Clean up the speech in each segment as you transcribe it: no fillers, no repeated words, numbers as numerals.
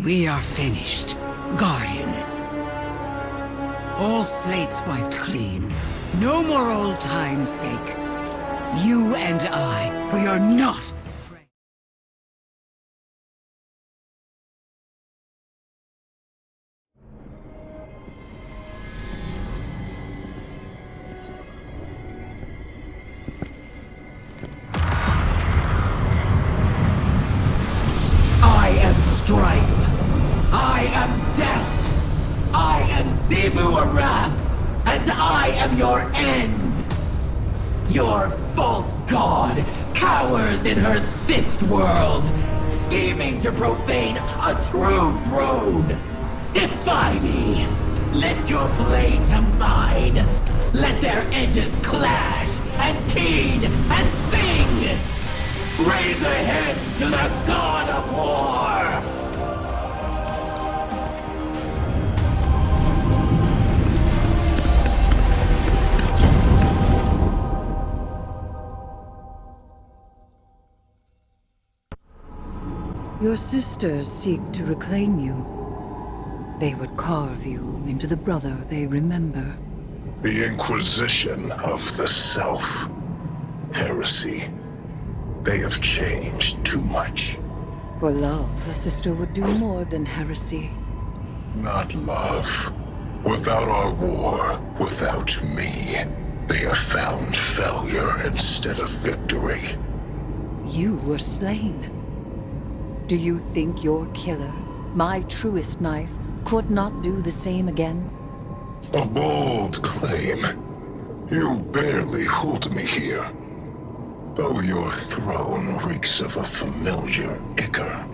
We are finished, Guardian. All slates wiped clean. No more old time's sake. You and I, we are not afraid. I am strife. I am death. I am Zivu Arath, and I am your end. Your false god cowers in her cyst world, scheming to profane a true throne. Defy me. Lift your blade to mine. Let their edges clash and keen and sing. Raise a head to the god of war! Your sisters seek to reclaim you. They would carve you into the brother they remember. The Inquisition of the Self. Heresy. They have changed too much. For love, a sister would do more than heresy. Not love. Without our war, without me, they have found failure instead of victory. You were slain. Do you think your killer, my truest knife, could not do the same again? A bold claim. You barely hold me here. Though your throne reeks of a familiar ichor.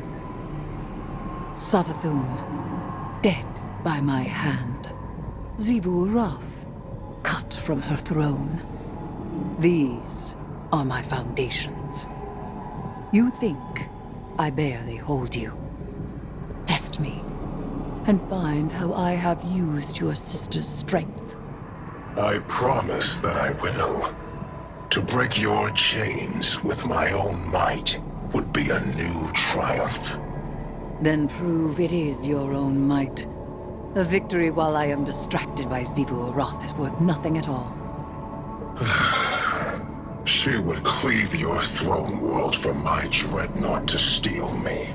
Savathun, dead by my hand. Zivu Arath, cut from her throne. These are my foundations. You think I barely hold you. Test me, and find how I have used your sister's strength. I promise that I will. To break your chains with my own might would be a new triumph. Then prove it is your own might. A victory while I am distracted by Zivu Arath is worth nothing at all. She would cleave your throne world for my dreadnought to steal me.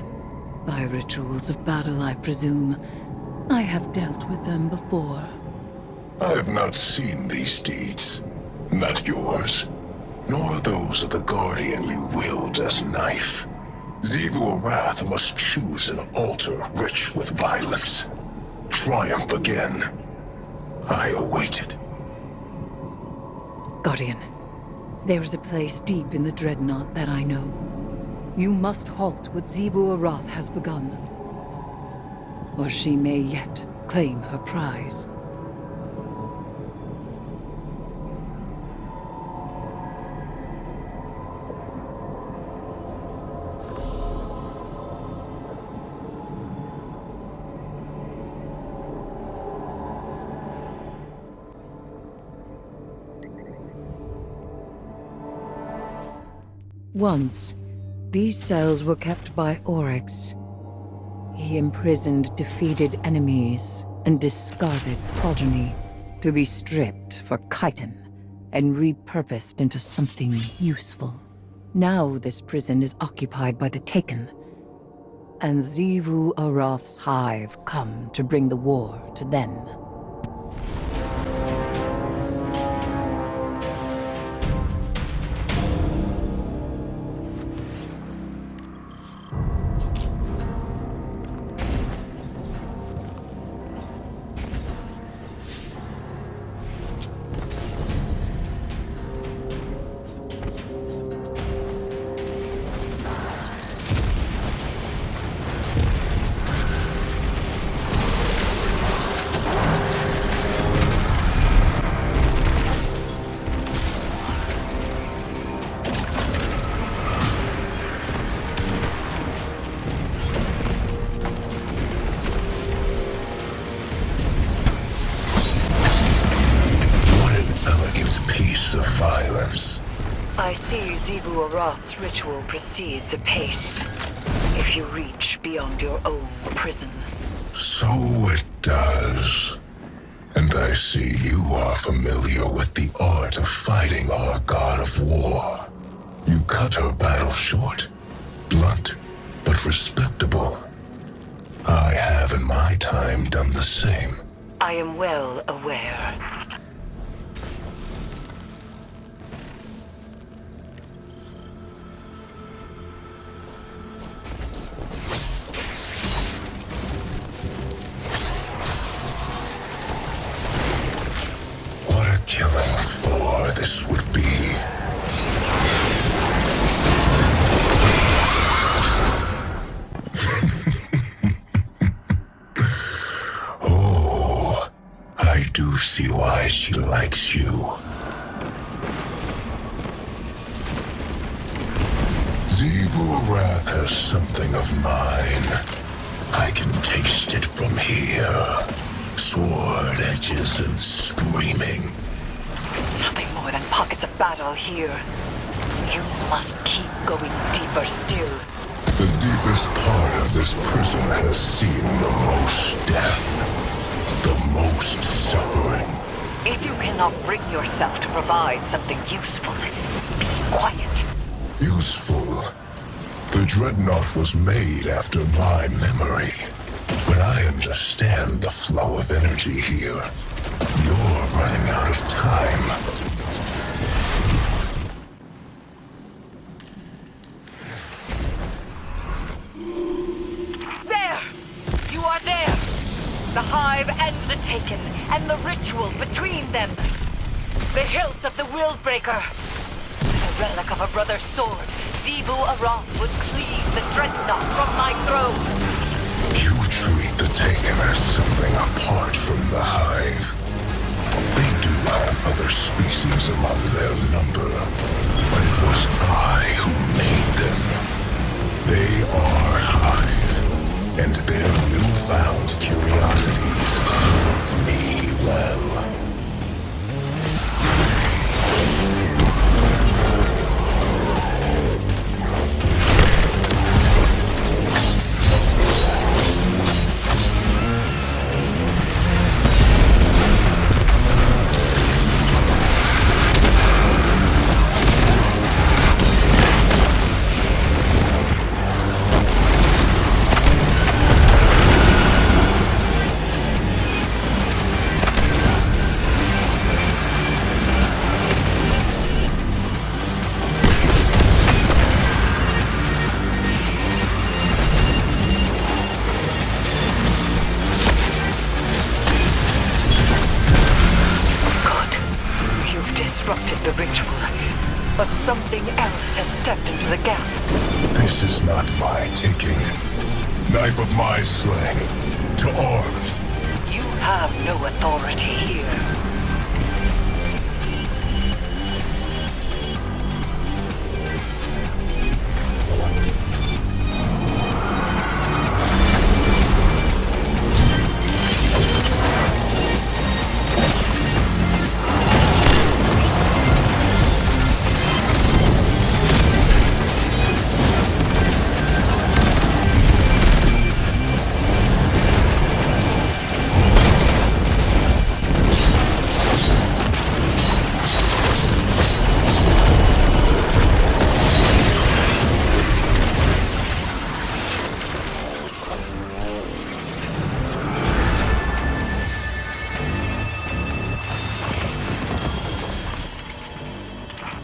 By rituals of battle, I presume. I have dealt with them before. I have not seen these deeds. Not yours, nor those of the Guardian you wield as knife. Zivu Arath must choose an altar rich with violence. Triumph again. I await it. Guardian, there is a place deep in the Dreadnought that I know. You must halt what Zivu Arath has begun. Or she may yet claim her prize. Once, these cells were kept by Oryx. He imprisoned defeated enemies and discarded progeny to be stripped for chitin and repurposed into something useful. Now this prison is occupied by the Taken, and Zivu Arath's hive come to bring the war to them. Of violence. I see Zivu Arath's ritual proceeds apace. If if you reach beyond your own prison. So it does. And I see you are familiar with the art of fighting our god of war. You cut her battle short. Blunt, but respectable. I have in my time done the same. I am well aware. What a killing floor this would be. Oh, I do see why she likes you. Xivu Wrath has something of mine. I can taste it from here. Sword edges and screaming. Nothing more than pockets of battle here. You must keep going deeper still. The deepest part of this prison has seen the most death. The most suffering. If you cannot bring yourself to provide something useful, be quiet. Useful. The Dreadnought was made after my memory. But I understand the flow of energy here. You're running out of time. There! You are there! The Hive and the Taken, and the ritual between them. The hilt of the Willbreaker. The relic of a brother's sword. Xivu Arath would cleave the Dreadnought from my throne. You treat the Taken as something apart from the Hive. They do have other species among their number, but it was I who made them. They are Hive, and their newfound curiosities serve me well. The ritual, but something else has stepped into the gap. This is not my taking. Knife of my slaying. To arms. You have no authority here.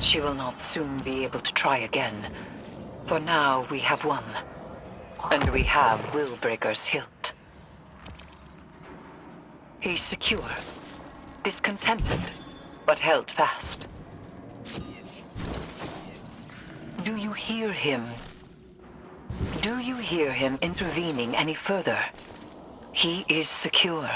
She will not soon be able to try again. For now, we have won. And we have Willbreaker's hilt. He's secure, discontented, but held fast. Do you hear him? Do you hear him intervening any further? He is secure.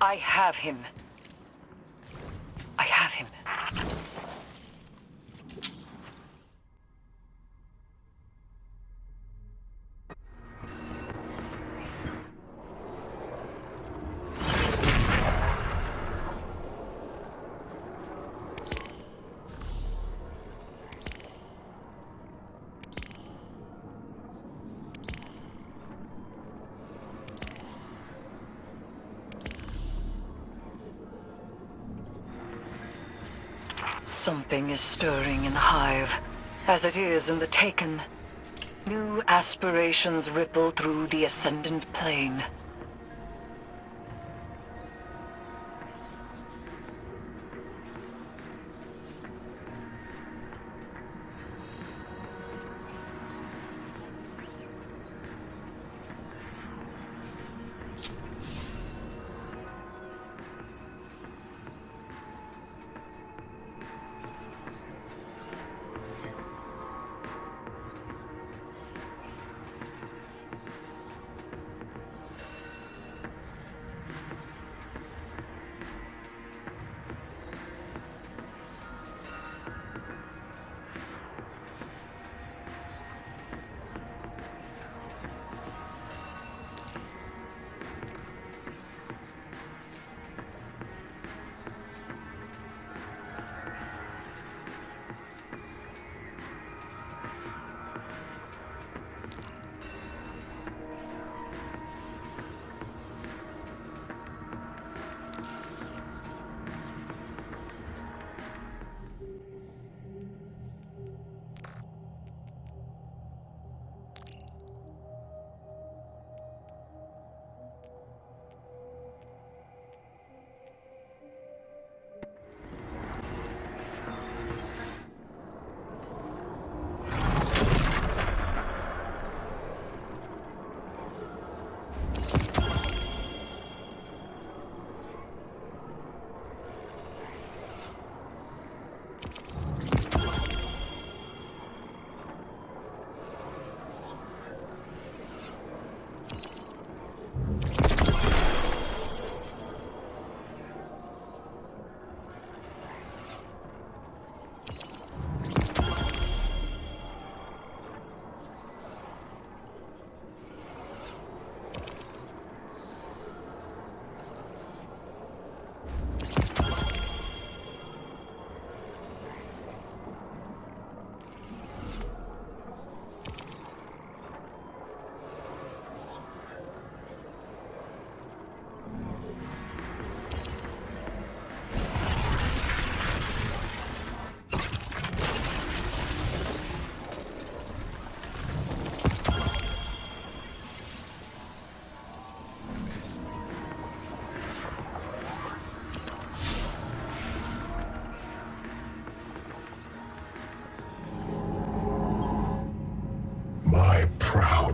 I have him. I have him. Something is stirring in the Hive, as it is in the Taken. New aspirations ripple through the Ascendant Plane.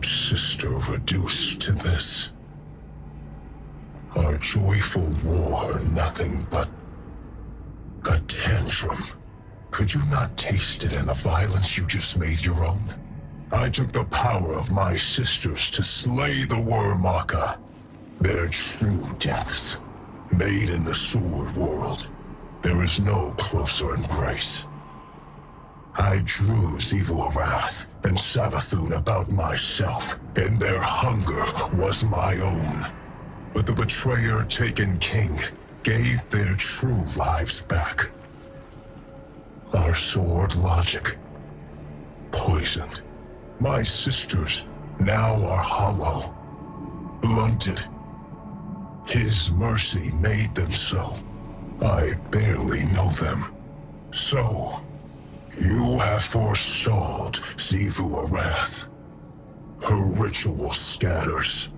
Sister reduced to this. Our joyful war nothing but a tantrum. Could you not taste it in the violence you just made your own? I took the power of my sisters to slay the Wormaka. Their true deaths, made in the sword world. There is no closer embrace. I drew Xivu Arath and Savathun about myself, and their hunger was my own. But the betrayer taken king gave their true lives back. Our sword logic, poisoned. My sisters now are hollow, blunted. His mercy made them so. I barely know them. So, you have forestalled Xivu Arath. Her ritual scatters.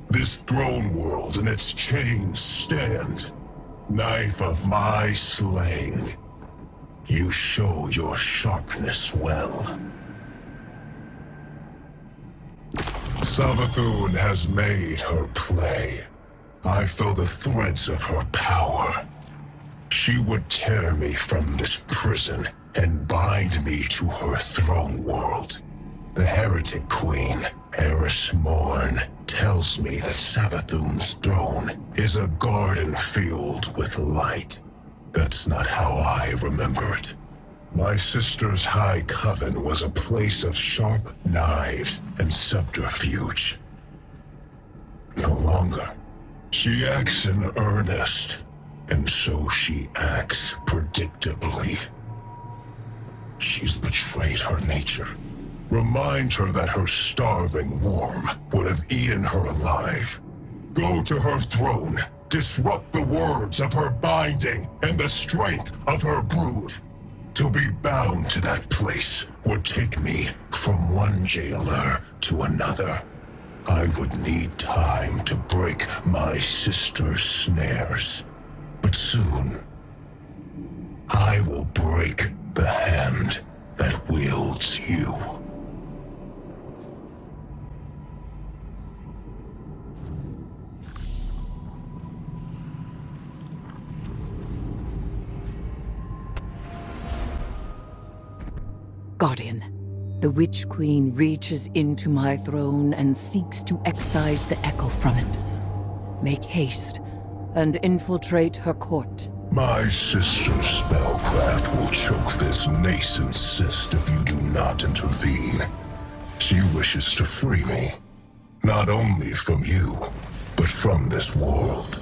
This throne world and its chains stand. Knife of my slaying. You show your sharpness well. Savathun has made her play. I feel the threads of her power. She would tear me from this prison and bind me to her throne world. The heretic queen, Eris Morn, tells me that Savathun's throne is a garden filled with light. That's not how I remember it. My sister's high coven was a place of sharp knives and subterfuge. No longer. She acts in earnest, and so she acts predictably. She's betrayed her nature. Remind her that her starving worm would have eaten her alive. Go to her throne, disrupt the words of her binding and the strength of her brood. To be bound to that place would take me from one jailer to another. I would need time to break my sister's snares. But soon, I will break the hand that wields you. Guardian, the Witch Queen reaches into my throne and seeks to excise the echo from it. Make haste and infiltrate her court. My sister's spellcraft will choke this nascent cyst if you do not intervene. She wishes to free me, not only from you, but from this world.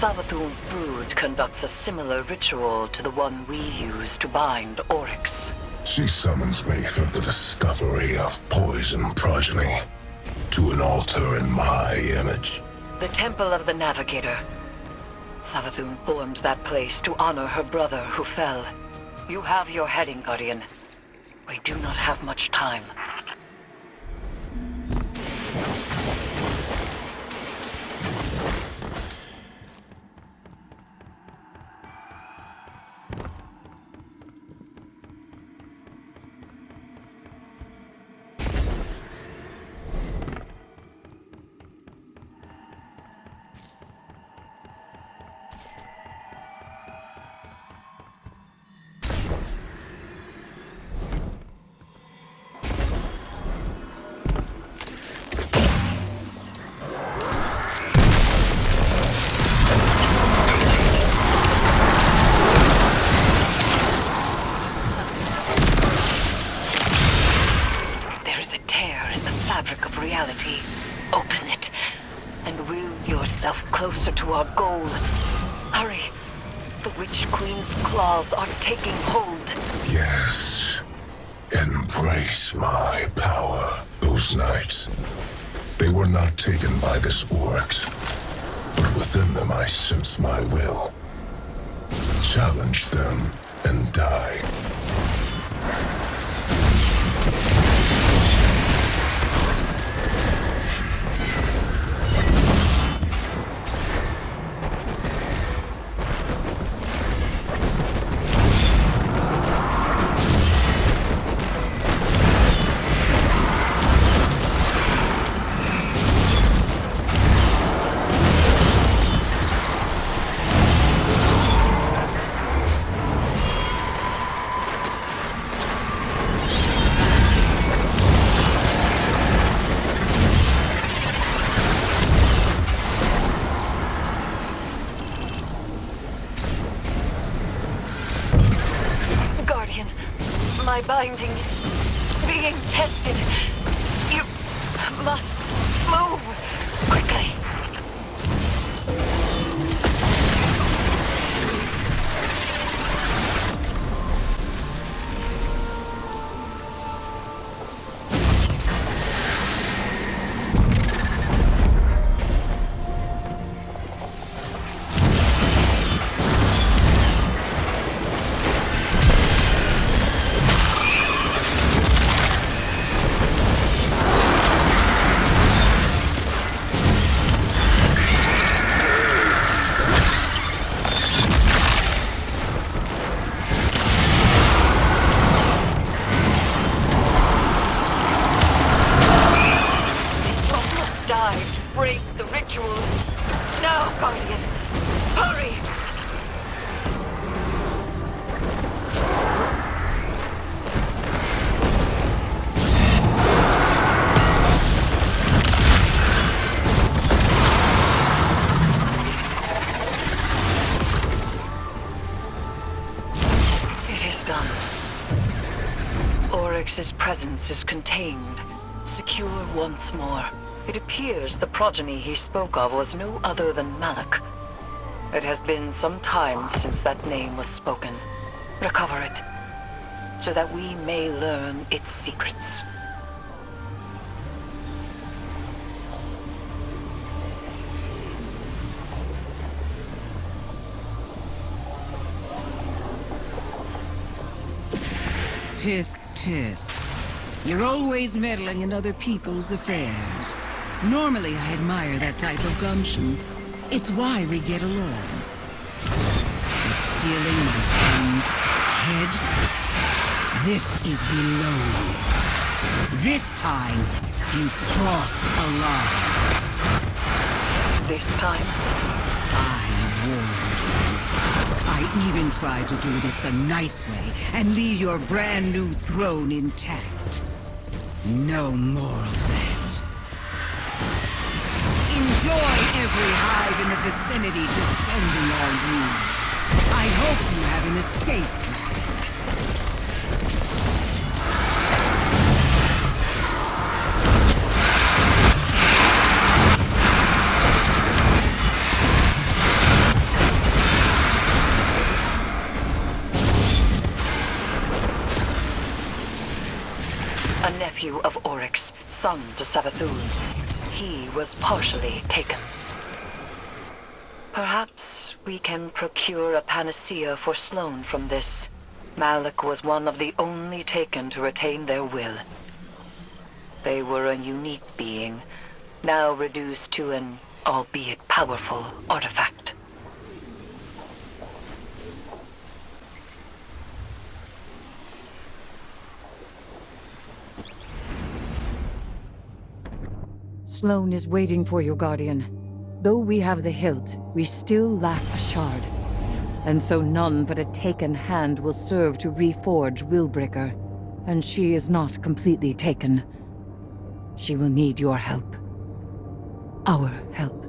Savathun's brood conducts a similar ritual to the one we use to bind Oryx. She summons me through the discovery of poison progeny to an altar in my image. The Temple of the Navigator. Savathun formed that place to honor her brother who fell. You have your heading, Guardian. We do not have much time. Open it, and will yourself closer to our goal. Hurry! The Witch Queen's claws are taking hold. Yes. Embrace my power. Those nights, they were not taken by this Oryx, but within them I sense my will. Challenge them and die. My binding is being tested. You must move quickly. Break the ritual. Now, Guardian, hurry! It is done. Oryx's presence is contained, secure once more. It appears the progeny he spoke of was no other than Malak. It has been some time since that name was spoken. Recover it, so that we may learn its secrets. Tisk, tisk. You're always meddling in other people's affairs. Normally, I admire that type of gumption. It's why we get along. But stealing my son's head? This is below you. This time, you've crossed a line. This time? I warned you. I even tried to do this the nice way and leave your brand new throne intact. No more of that. Enjoy every hive in the vicinity descending on you. I hope you have an escape plan. A nephew of Oryx, son to Savathun. He was partially taken. Perhaps we can procure a panacea for Sloane from this. Malik was one of the only taken to retain their will. They were a unique being, now reduced to an, albeit powerful, artifact. Sloane is waiting for you, Guardian. Though we have the hilt, we still lack a shard. And so none but a taken hand will serve to reforge Willbreaker. And she is not completely taken. She will need your help. Our help.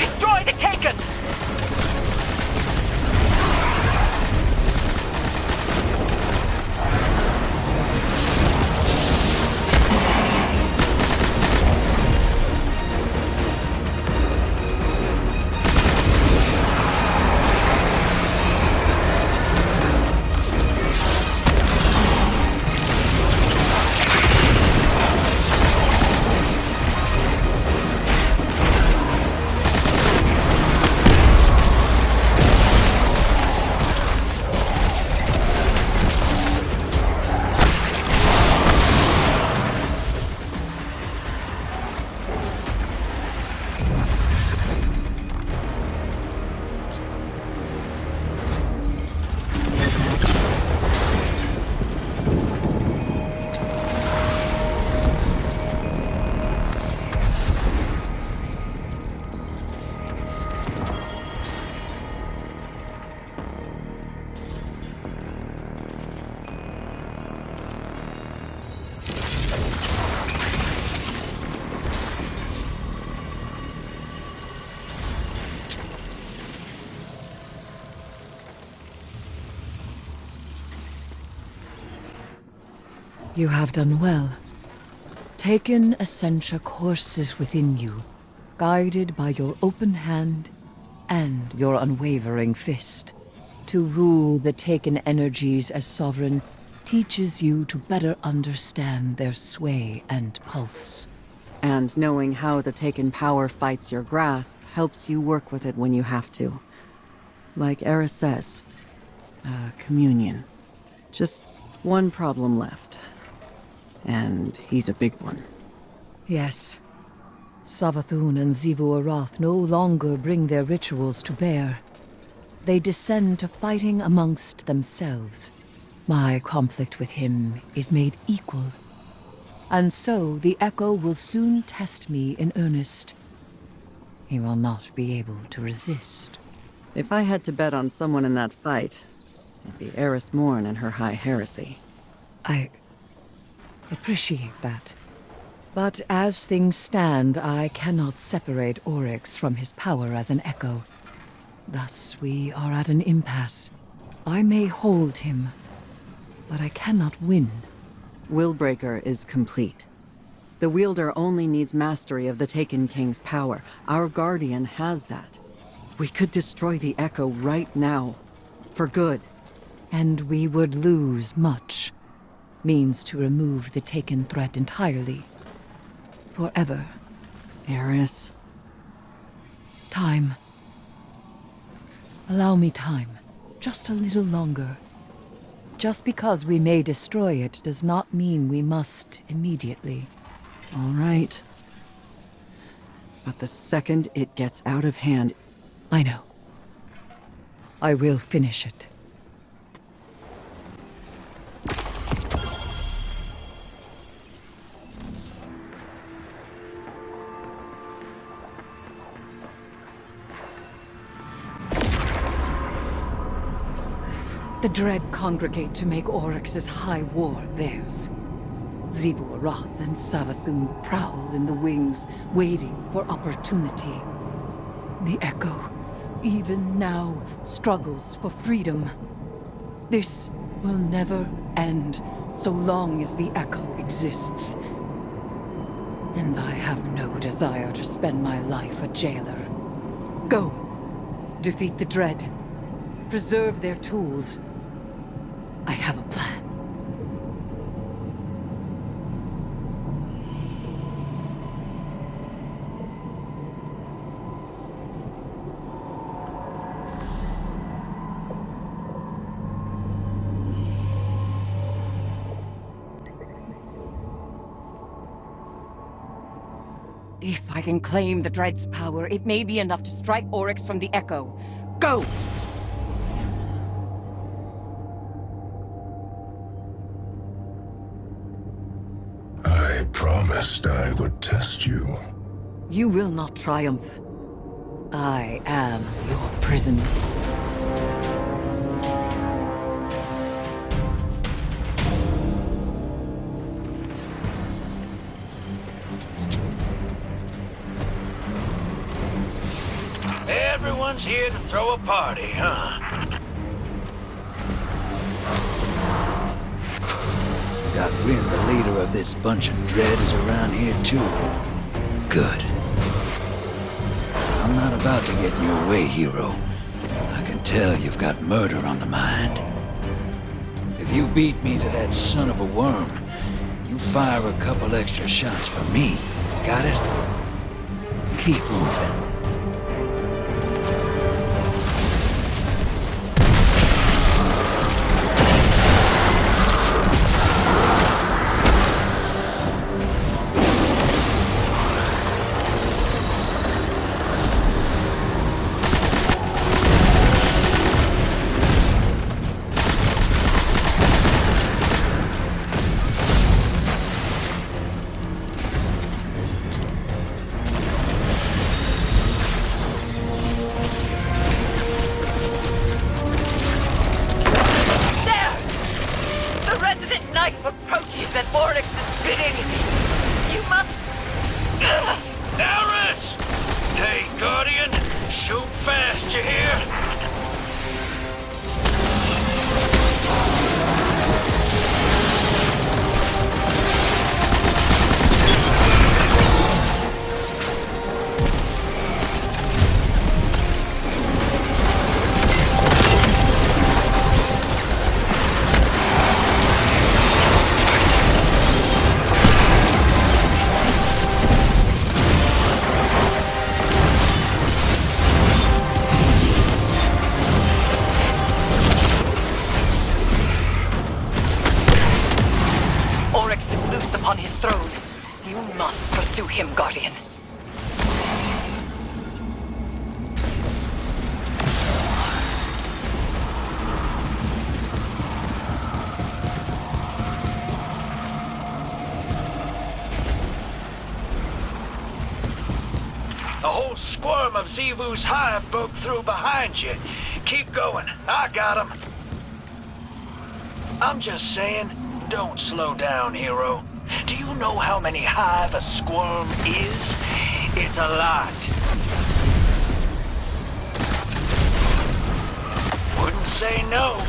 Destroy the Taken! You have done well. Taken Essentia courses within you, guided by your open hand and your unwavering fist. To rule the Taken energies as sovereign teaches you to better understand their sway and pulse. And knowing how the Taken power fights your grasp helps you work with it when you have to. Like Eris says, communion. Just one problem left. And he's a big one. Yes. Savathun and Xivu Arath no longer bring their rituals to bear. They descend to fighting amongst themselves. My conflict with him is made equal. And so the Echo will soon test me in earnest. He will not be able to resist. If I had to bet on someone in that fight, it'd be Eris Morn and her high heresy. I appreciate that. But as things stand, I cannot separate Oryx from his power as an Echo. Thus, we are at an impasse. I may hold him, but I cannot win. Willbreaker is complete. The wielder only needs mastery of the Taken King's power. Our Guardian has that. We could destroy the Echo right now. For good. And we would lose much. Means to remove the Taken threat entirely. Forever. Eris. Time. Allow me time. Just a little longer. Just because we may destroy it does not mean we must immediately. All right. But the second it gets out of hand... I know. I will finish it. The Dread congregate to make Oryx's high war theirs. Xivu Arath and Savathun prowl in the wings, waiting for opportunity. The Echo, even now, struggles for freedom. This will never end, so long as the Echo exists. And I have no desire to spend my life a jailer. Go. Defeat the Dread. Preserve their tools. I have a plan. If I can claim the Dread's power, it may be enough to strike Oryx from the Echo. Go! I promised I would test you. You will not triumph. I am your prison. Everyone's here to throw a party, huh? Got wind the leader of this bunch of dread is around here too. Good. I'm not about to get in your way, hero. I can tell you've got murder on the mind. If you beat me to that son of a worm, you fire a couple extra shots for me. Got it? Keep moving. Of Zevu's hive broke through behind you. Keep going. I got him. I'm just saying, don't slow down, hero. Do you know how many hive a squirm is? It's a lot. Wouldn't say no.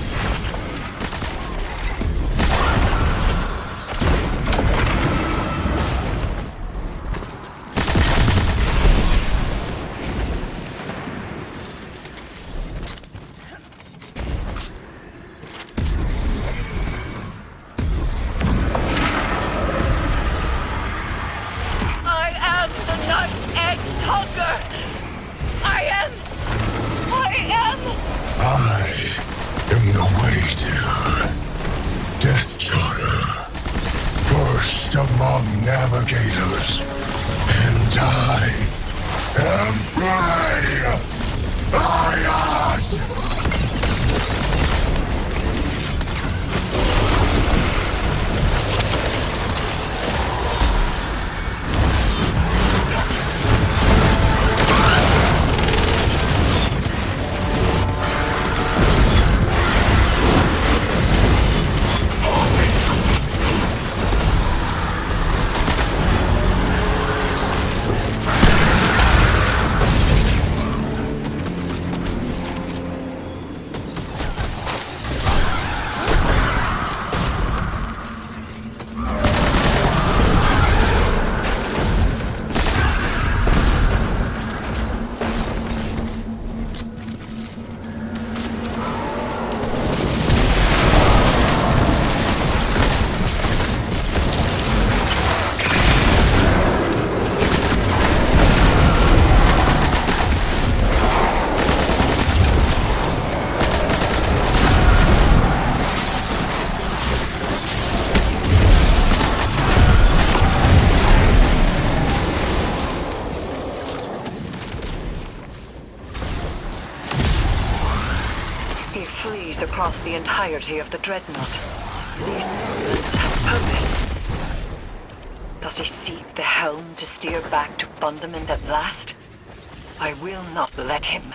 Navigators, and I am Prey! Across the entirety of the Dreadnought. These movements have purpose. Does he seek the helm to steer back to fundament at last? I will not let him.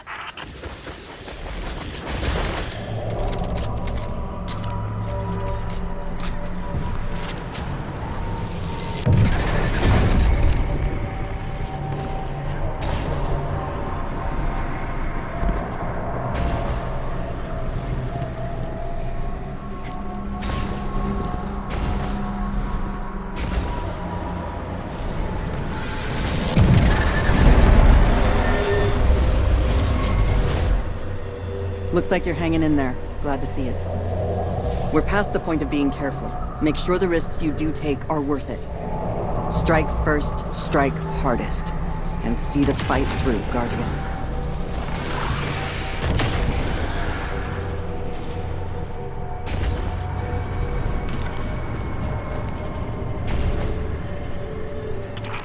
Looks like you're hanging in there. Glad to see it. We're past the point of being careful. Make sure the risks you do take are worth it. Strike first, strike hardest. And see the fight through, Guardian.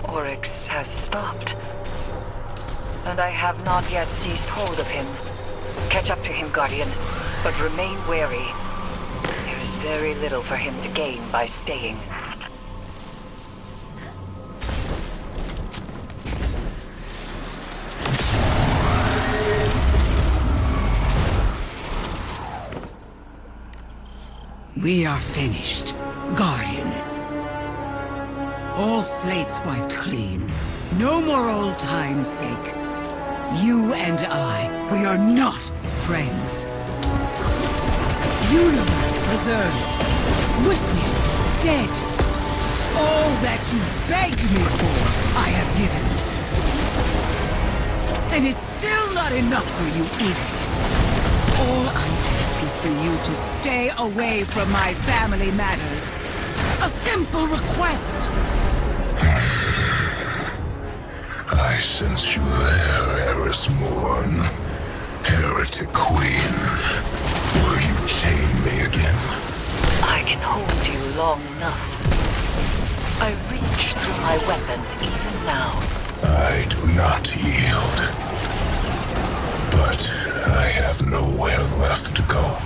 Oryx has stopped. And I have not yet seized hold of him. Catch up to him, Guardian, but remain wary. There is very little for him to gain by staying. We are finished, Guardian. All slates wiped clean. No more old time's sake. You and I, we are not friends. Universe preserved. Witness dead. All that you begged me for, I have given. And it's still not enough for you, is it? All I ask is for you to stay away from my family matters. A simple request. I sense you there, Eris Morn. Heretic Queen. Will you chain me again? I can hold you long enough. I reach through my weapon even now. I do not yield. But I have nowhere left to go.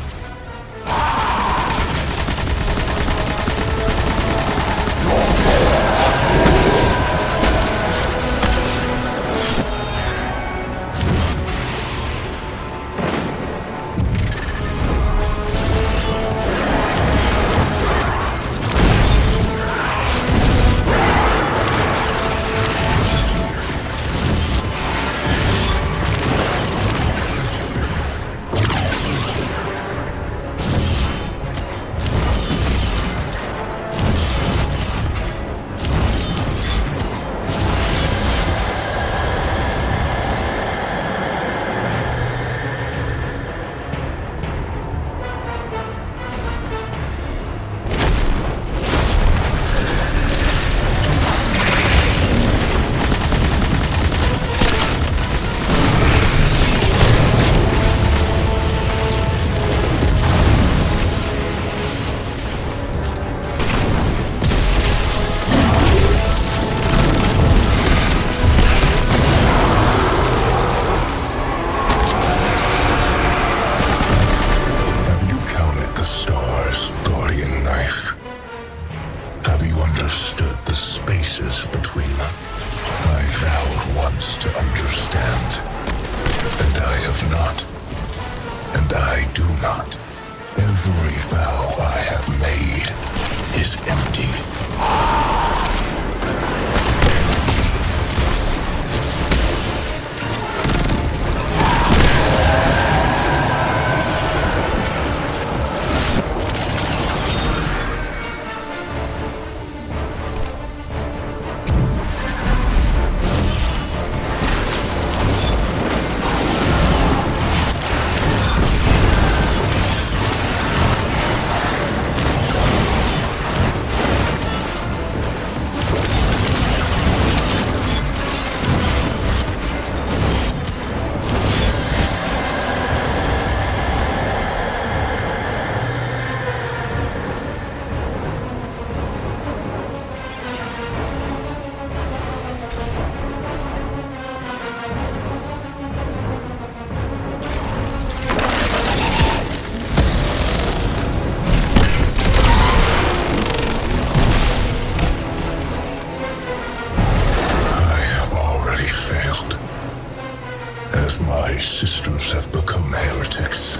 sisters have become heretics,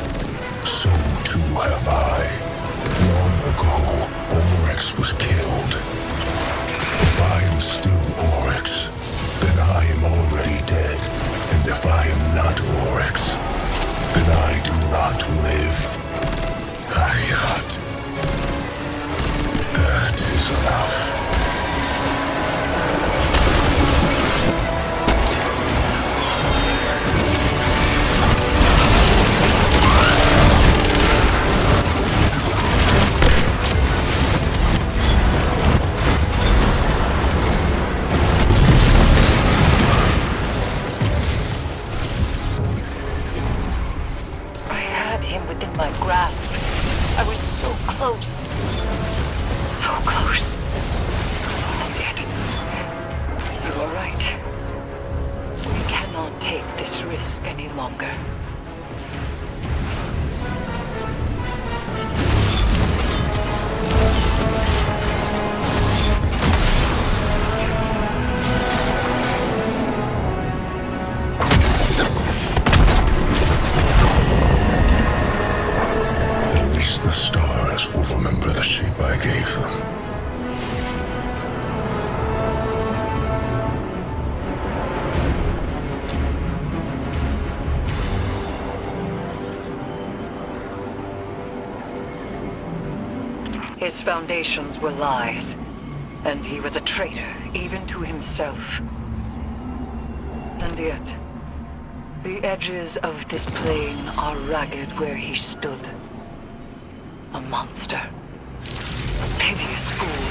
so too have I. Long ago, Oryx was killed. If I am still Oryx, then I am already dead. And if I am not Oryx, then I do not live. Ayat. That is enough. grasp. I was so close. So close. And yet, you are right. We cannot take this risk any longer. At least the stars will remember the shape I gave them. His foundations were lies, and he was a traitor even to himself. And yet, the edges of this plane are ragged where he stood. A monster. A piteous fool.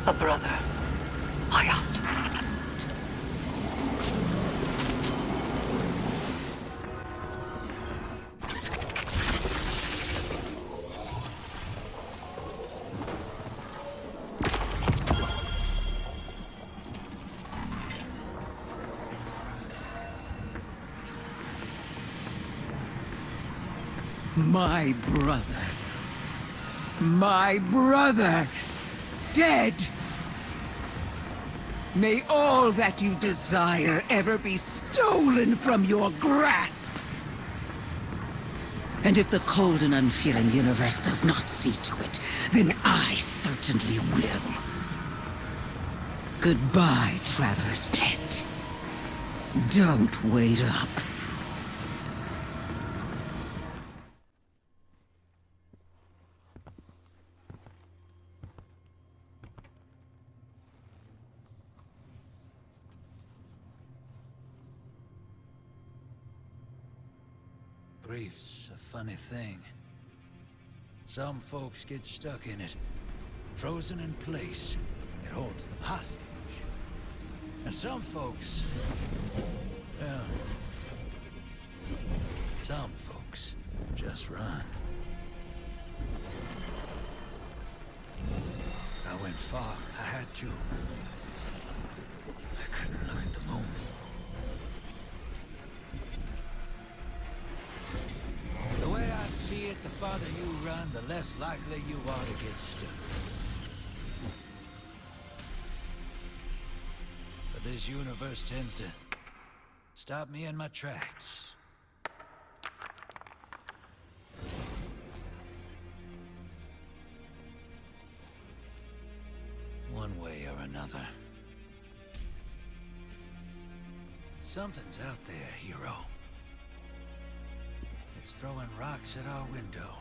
A brother. Hayat. My brother. My brother. Dead. May all that you desire ever be stolen from your grasp. And if the cold and unfeeling universe does not see to it, then I certainly will. Goodbye, Traveler's Pet. Don't wait up. Grief's a funny thing. Some folks get stuck in it, frozen in place. It holds them hostage. And some folks, well, some folks just run. I went far. I had to. I couldn't look at the moon. The way I see it, the farther you run, the less likely you are to get stuck. But this universe tends to stop me in my tracks. One way or another. Something's out there, hero. It's throwing rocks at our window.